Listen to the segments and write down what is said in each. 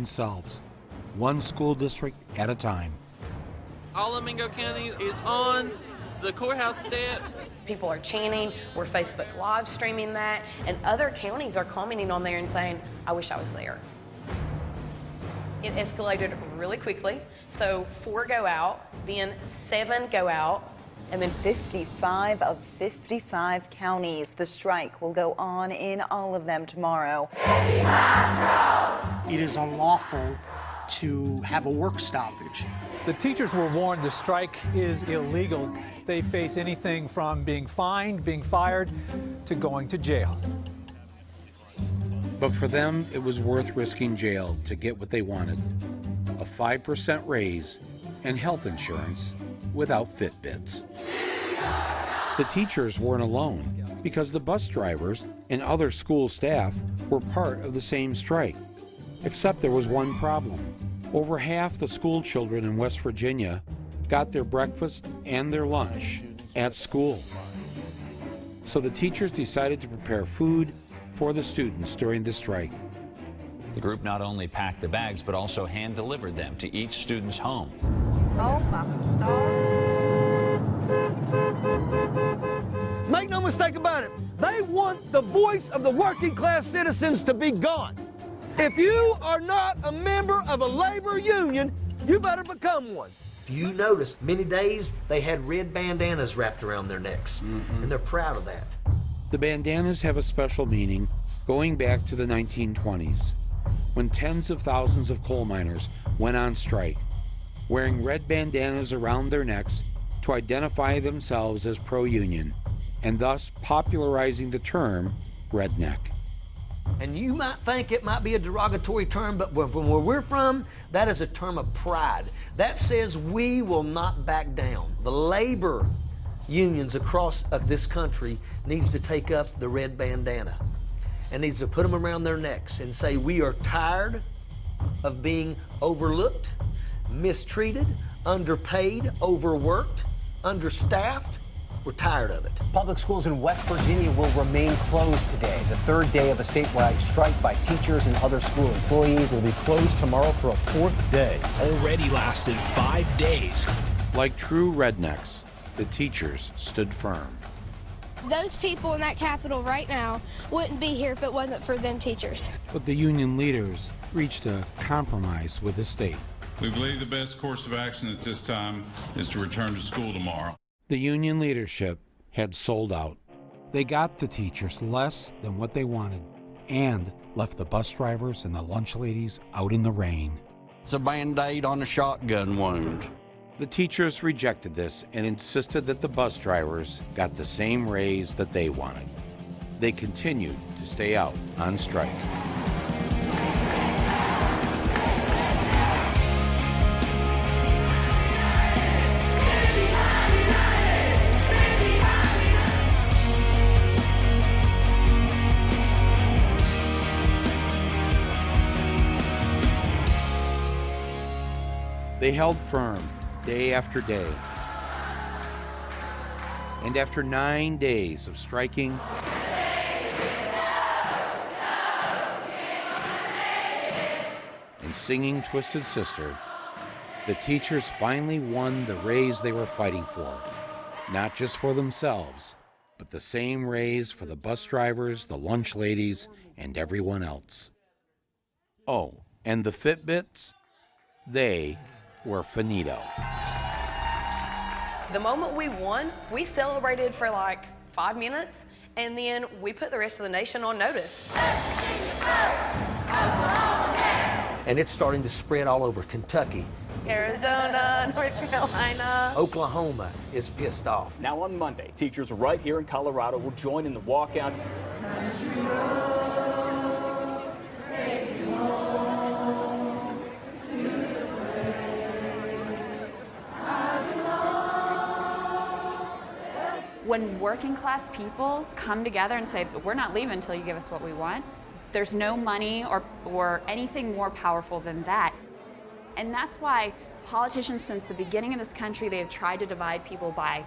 themselves, one school district at a time. All of Mingo County is on the courthouse steps. People are chanting, we're Facebook live streaming that, and other counties are commenting on there and saying, I wish I was there. It escalated really quickly. So 4 go out, then 7 go out. And then 55 of 55 counties. The strike will go on in all of them tomorrow. It is unlawful to have a work stoppage. The teachers were warned the strike is illegal. They face anything from being fined, being fired, to going to jail. But for them, it was worth risking jail to get what they wanted: a 5% raise and health insurance without Fitbits. The teachers weren't alone, because the bus drivers and other school staff were part of the same strike. Except there was one problem. Over half the school children in West Virginia got their breakfast and their lunch at school. So the teachers decided to prepare food for the students during the strike. The group not only packed the bags, but also hand-delivered them to each student's home. Oh, my stars. Make no mistake about it, they want the voice of the working class citizens to be gone. If you are not a member of a labor union, you better become one. If you notice, many days they had red bandanas wrapped around their necks, and they're proud of that. The bandanas have a special meaning going back to the 1920s, when tens of thousands of coal miners went on strike, wearing red bandanas around their necks to identify themselves as pro-union, and thus popularizing the term redneck. And you might think it might be a derogatory term, but from where we're from, that is a term of pride. That says we will not back down. The labor unions across this country needs to take up the red bandana and needs to put them around their necks and say we are tired of being overlooked, mistreated, underpaid, overworked, understaffed. We're tired of it. Public schools in West Virginia will remain closed today. The third day of a statewide strike by teachers and other school employees will be closed tomorrow for a fourth day. Already lasted 5 days. Like true rednecks, the teachers stood firm. Those people in that Capitol right now wouldn't be here if it wasn't for them teachers. But the union leaders reached a compromise with the state. We believe the best course of action at this time is to return to school tomorrow. The union leadership had sold out. They got the teachers less than what they wanted and left the bus drivers and the lunch ladies out in the rain. It's a Band-Aid on a shotgun wound. The teachers rejected this and insisted that the bus drivers got the same raise that they wanted. They continued to stay out on strike. They held firm day after day. And after 9 days of striking, and singing Twisted Sister, the teachers finally won the raise they were fighting for. Not just for themselves, but the same raise for the bus drivers, the lunch ladies, and everyone else. Oh, and the Fitbits? They were finito. The moment we won, we celebrated for like 5 minutes, and then we put the rest of the nation on notice. And it's starting to spread all over Kentucky. Arizona, North Carolina. Oklahoma is pissed off. Now on Monday, teachers right here in Colorado will join in the walkouts. When working class people come together and say, we're not leaving until you give us what we want, there's no money or anything more powerful than that. And that's why politicians since the beginning of this country, they have tried to divide people by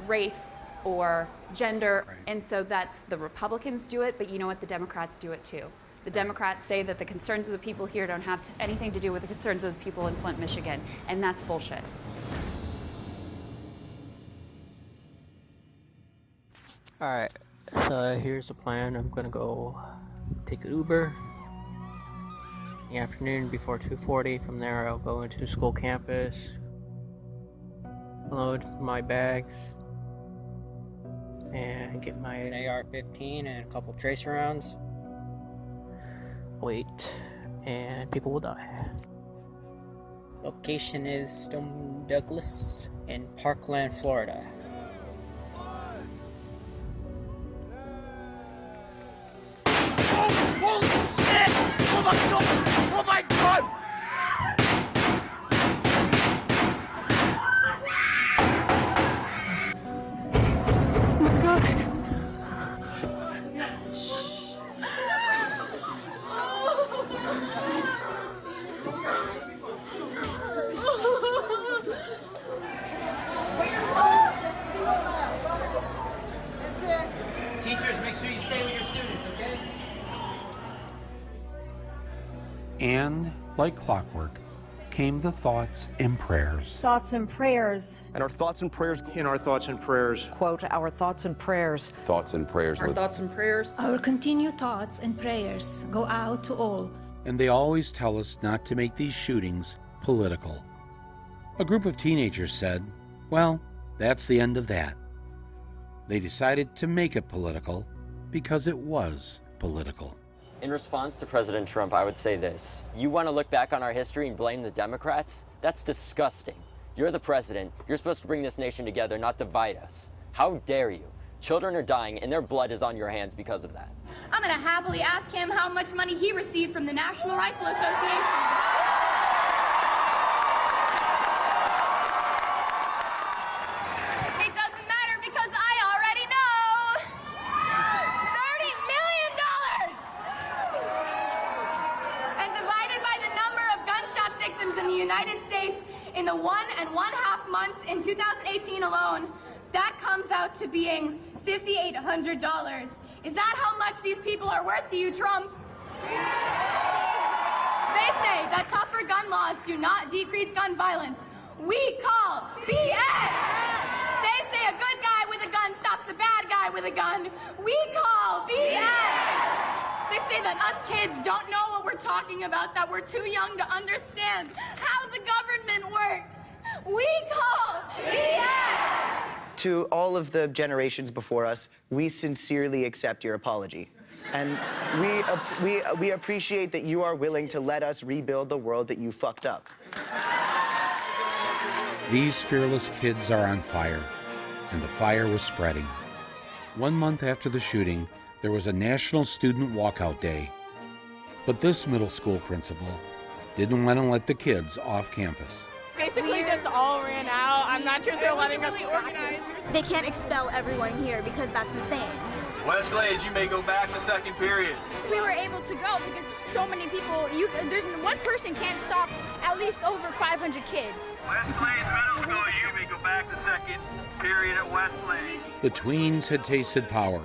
race or gender. Right. And so the Republicans do it, but you know what, the Democrats do it too. The Democrats say that the concerns of the people here don't have anything to do with the concerns of the people in Flint, Michigan, and that's bullshit. All right, so here's the plan. I'm gonna go take an Uber in the afternoon before 2:40. From there, I'll go into school campus, load my bags, and get my AR-15 and a couple tracer rounds. Wait, and people will die. Location is Stone Douglas in Parkland, Florida. Holy shit! Oh my god! Oh my god! Oh my god! Teachers, make sure you stay with your students, okay? And, like clockwork, came the thoughts and prayers. Thoughts and prayers. And our thoughts and prayers. In our thoughts and prayers. Quote, our thoughts and prayers. Thoughts and prayers. Our thoughts and prayers. Our continued thoughts and prayers go out to all. And they always tell us not to make these shootings political. A group of teenagers said, well, that's the end of that. They decided to make it political because it was political. In response to President Trump, I would say this. You want to look back on our history and blame the Democrats? That's disgusting. You're the president. You're supposed to bring this nation together, not divide us. How dare you? Children are dying, and their blood is on your hands because of that. I'm going to happily ask him how much money he received from the National Rifle Association. It doesn't matter because I already know. $30 million! And divided by the number of gunshot victims in the United States in the 1.5 months in 2018 alone, that comes out to being $5,800. Is that how much these people are worth to you, Trump? They say that tougher gun laws do not decrease gun violence. We call BS! They say a good guy with a gun stops a bad guy with a gun. We call BS! They say that us kids don't know what we're talking about, that we're too young to understand how the government works. We call BS! To all of the generations before us, we sincerely accept your apology. And we appreciate that you are willing to let us rebuild the world that you fucked up. These fearless kids are on fire, and the fire was spreading. 1 month after the shooting, there was a National Student Walkout Day. But this middle school principal didn't want to let the kids off campus. Basically, just all ran out. I'm not sure if they're letting us organized. They can't expel everyone here because that's insane. Westglades, you may go back to second period. We were able to go because so many people, there's one person can't stop at least over 500 kids. Westglades Middle School, you may go back to second period at Westglades. The tweens had tasted power,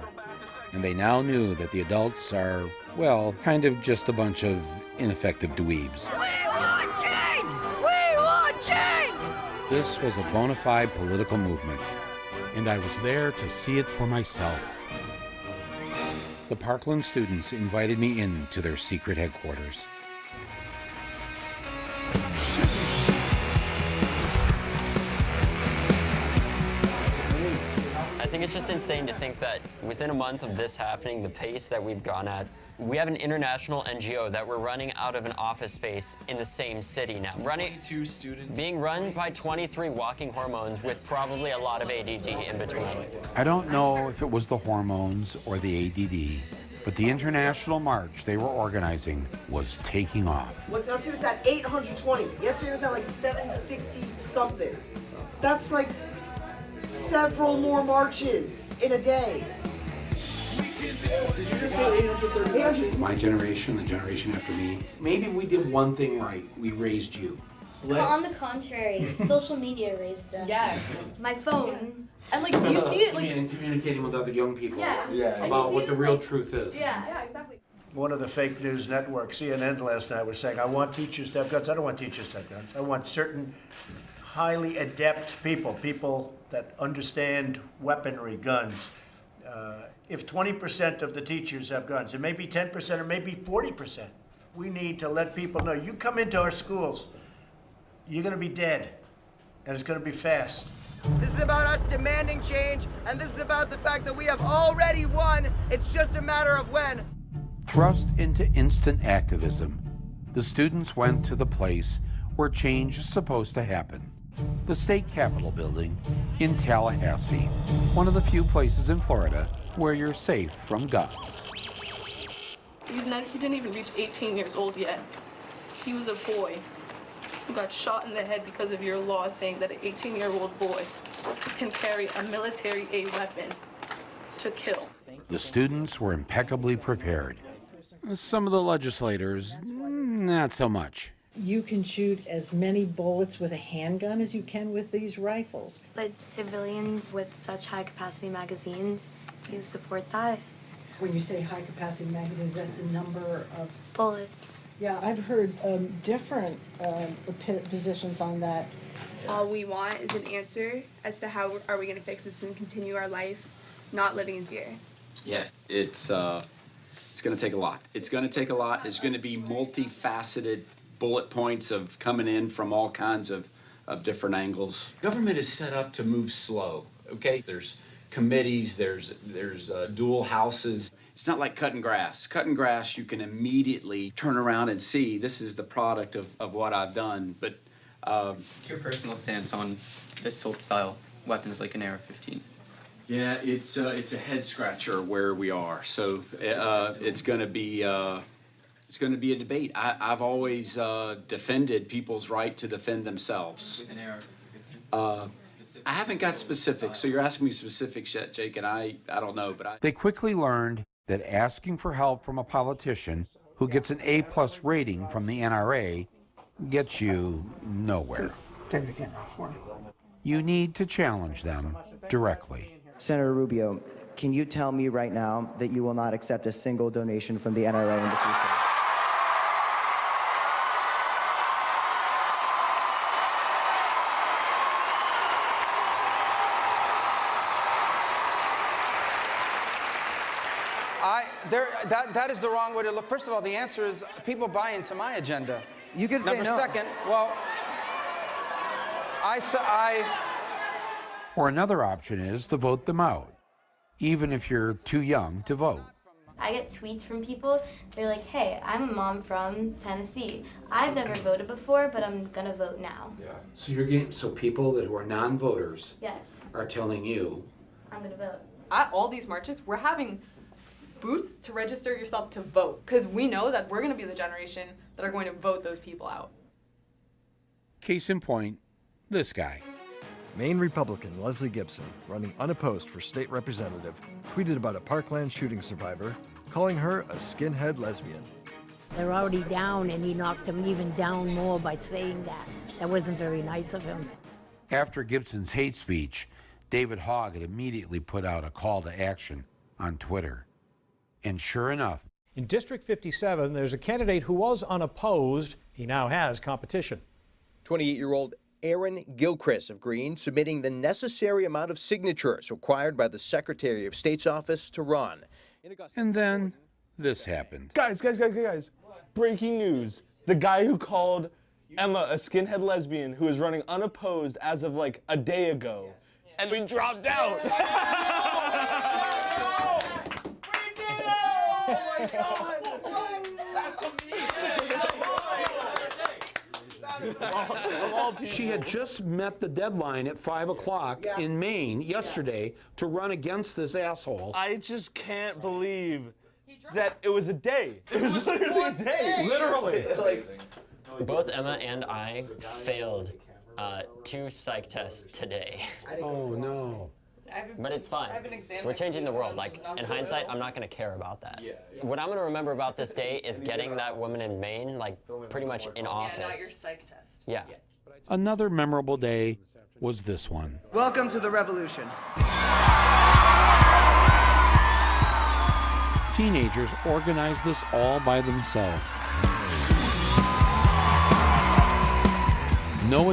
and they now knew that the adults are, well, kind of just a bunch of ineffective dweebs. We want change! We want change! This was a bona fide political movement, and I was there to see it for myself. The Parkland students invited me into their secret headquarters. I think it's just insane to think that within a month of this happening, the pace that we've gone at, we have an international NGO that we're running out of an office space in the same city now. 22 students. Being run by 23 walking hormones with probably a lot of ADD in between. I don't know if it was the hormones or the ADD, but the international march they were organizing was taking off. What's up to? It's at 820. Yesterday was at like 760 something. That's like several more marches in a day. Did you just say 830 marches? My generation, the generation after me, maybe we did one thing right. We raised you. Well, on the contrary, social media raised us. Yes. My phone. And like you see it like Communicating with other young people Yeah. about what the real truth is. Yeah, exactly. one of the fake news networks, CNN last night, was saying, I want teachers to have guns. I don't want teachers to have guns. I want certain highly adept people that understand weaponry, guns. If 20% of the teachers have guns, it may be 10% or maybe 40%. We need to let people know, you come into our schools, you're going to be dead, and it's going to be fast. This is about us demanding change, and this is about the fact that we have already won. It's just a matter of when. Thrust into instant activism, the students went to the place where change is supposed to happen. The state capitol building in Tallahassee, one of the few places in Florida where you're safe from guns. He didn't even reach 18 years old yet. He was a boy who got shot in the head because of your law saying that an 18-year-old boy can carry a military-aid weapon to kill. The students were impeccably prepared. Some of the legislators, not so much. You can shoot as many bullets with a handgun as you can with these rifles. But civilians with such high-capacity magazines, you support that? When you say high-capacity magazines, that's the number of bullets. Yeah, I've heard different positions on that. All we want is an answer as to how are we going to fix this and continue our life, not living in fear. Yeah, it's going to take a lot. It's going to take a lot. It's going to be multifaceted bullet points of coming in from all kinds of different angles. Government is set up to move slow, okay? There's committees, there's dual houses. It's not like cutting grass. Cutting grass, you can immediately turn around and see this is the product of what I've done. But what's your personal stance on assault-style weapons like an AR-15? Yeah, it's a head scratcher where we are. So it's going to be a debate. I've always defended people's right to defend themselves. With an AR-15? I haven't got specifics, so you're asking me specifics yet, Jake, and I don't know, but They quickly learned that asking for help from a politician who gets an A+ rating from the NRA gets you nowhere. Take the camera off for me. You need to challenge them directly. Senator Rubio, can you tell me right now that you will not accept a single donation from the NRA in the future? That is the wrong way to look. First of all, the answer is people buy into my agenda. You could say no. Number second, well, Or another option is to vote them out, even if you're too young to vote. I get tweets from people, they're like, hey, I'm a mom from Tennessee. I've never voted before, but I'm gonna vote now. So you're getting, so people that who are non-voters Yes. are telling you, I'm gonna vote. At all these marches, we're having booths to register yourself to vote, because we know that we're gonna be the generation that are going to vote those people out. Case in point, this guy. Maine Republican Leslie Gibson, running unopposed for state representative, tweeted about a Parkland shooting survivor, calling her a skinhead lesbian. They're already down, and he knocked them even down more by saying that. That wasn't very nice of him. After Gibson's hate speech, David Hogg had immediately put out a call to action on Twitter. And sure enough, in District 57, there's a candidate who was unopposed. He now has competition. 28-year-old Aaron Gilchrist of Green submitting the necessary amount of signatures required by the Secretary of State's office to run. And then this happened. Guys. Breaking news. The guy who called Emma a skinhead lesbian who is running unopposed as of like a day ago. Yes. And we dropped out. Oh my God! She had just met the deadline at 5 o'clock in Maine yesterday to run against this asshole. I just can't believe that it was a day. It was literally a day. Literally. It's like, both Emma and I failed 2 psych tests today. Oh no. But it's fine. We're changing the world. Like, in hindsight, I'm not going to care about that. What I'm going to remember about this day is getting that woman in Maine, like, pretty much in office. Yeah, not your psych test. Yeah. Another memorable day was this one. Welcome to the revolution. Teenagers organized this all by themselves. No